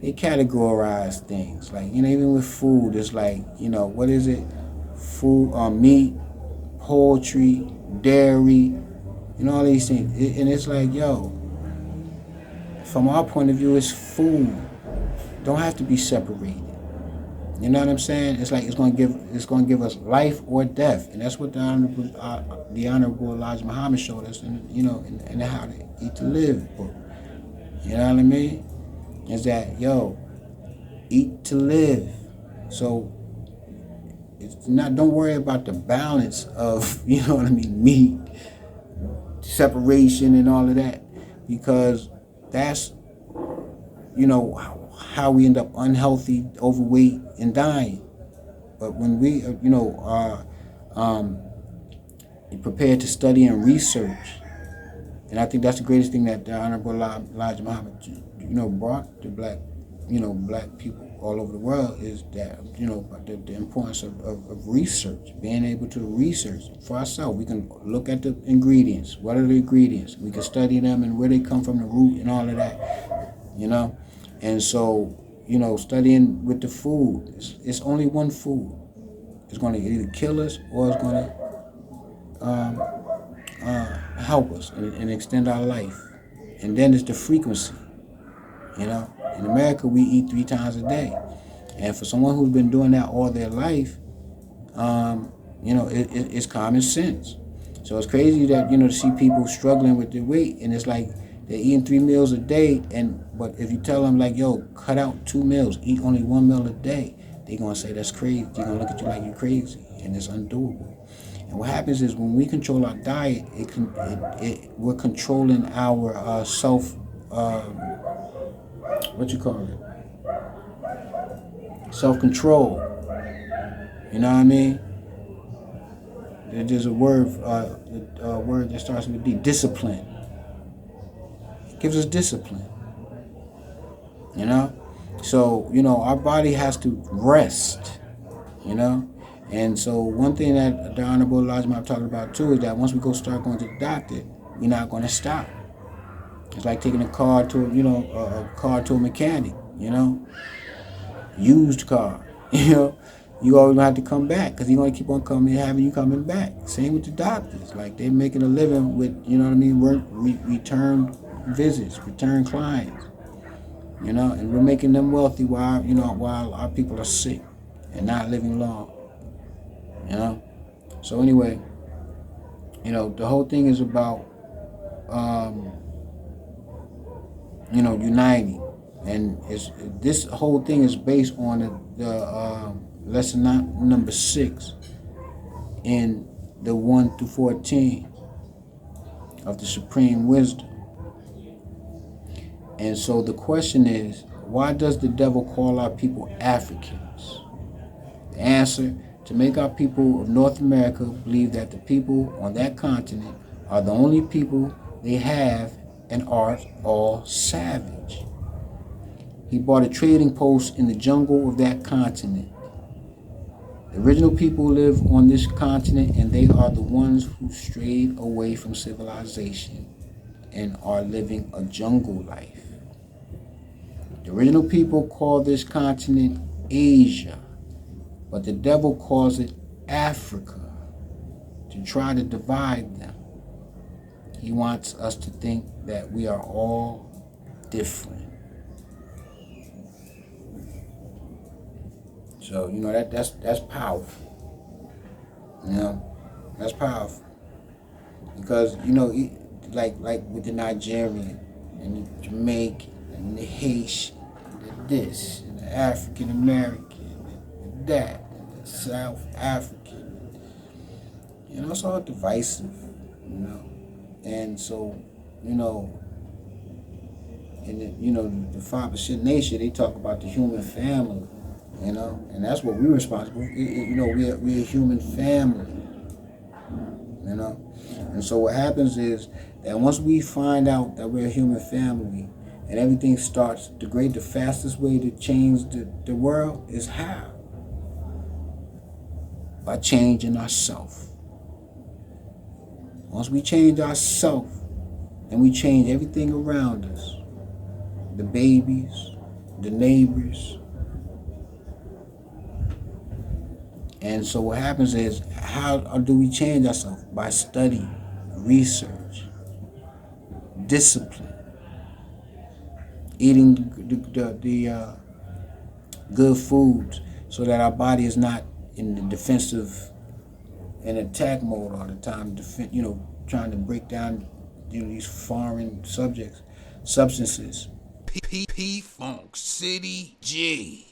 they categorize things. Like, even with food, it's like, what is it? Food, meat, poultry, dairy, all these things. And it's like, yo, from our point of view, it's food. Don't have to be separated. You know what I'm saying? It's like it's gonna give us life or death, and that's what the honorable Elijah Muhammad showed us, in How to Eat to Live book. You know what I mean? Is that, yo, eat to live. So it's not. Don't worry about the balance of meat separation and all of that, because that's how we end up unhealthy, overweight, and dying. But when we are prepared to study and research, and I think that's the greatest thing that the Honorable Elijah Muhammad brought to black people all over the world, is that the importance of research, being able to research for ourselves. We can look at the ingredients. What are the ingredients? We can study them and where they come from, the root and all of that. And so studying with the food, it's only one food. It's going to either kill us or it's going to help us and extend our life. And then it's the frequency. In America, we eat 3 times a day. And for someone who's been doing that all their life, it's common sense. So it's crazy that, to see people struggling with their weight, and it's like they're eating 3 meals a day, but if you tell them, like, yo, cut out 2 meals, eat only 1 meal a day, they're going to say that's crazy. They're going to look at you like you're crazy, and it's undoable. And what happens is, when we control our diet, we're controlling our self, self-control. You know what I mean? There's a word that starts with D, discipline. It gives us discipline. So, our body has to rest, And so one thing that the Honorable Elijah Muhammad talking about too is that once we start going to the doctor, we're not going to stop. It's like taking a car to a mechanic, used car, You always have to come back, because he's going to keep on having you coming back. Same with the doctors. Like, they're making a living with, return visits, return clients, and we're making them wealthy while our people are sick and not living long, So anyway, the whole thing is about, uniting. And this whole thing is based on the lesson number 6 in the 1 through 14 of the Supreme Wisdom. And so the question is, why does the devil call our people Africans? The answer: to make our people of North America believe that the people on that continent are the only people they have and are all savage. He bought a trading post in the jungle of that continent. The original people live on this continent, and they are the ones who strayed away from civilization and are living a jungle life. The original people call this continent Asia, but the devil calls it Africa to try to divide them. He wants us to think that we are all different. So, that's powerful. That's powerful. Because, like with the Nigerian and the Jamaican and the Haitian, and the this, and the African American, and that, and the South African. It's all divisive, And so, in the 5% nation, they talk about the human family. And that's what we're responsible for. We're a human family, And so what happens is that once we find out that we're a human family and everything starts to degrade, the fastest way to change the world is how? By changing ourselves. Once we change ourselves, and we change everything around us, the babies, the neighbors. And so what happens is, how do we change ourselves? By study, research, discipline, eating the good foods, so that our body is not in the defensive and attack mode all the time, trying to break down these foreign substances. P Funk City G.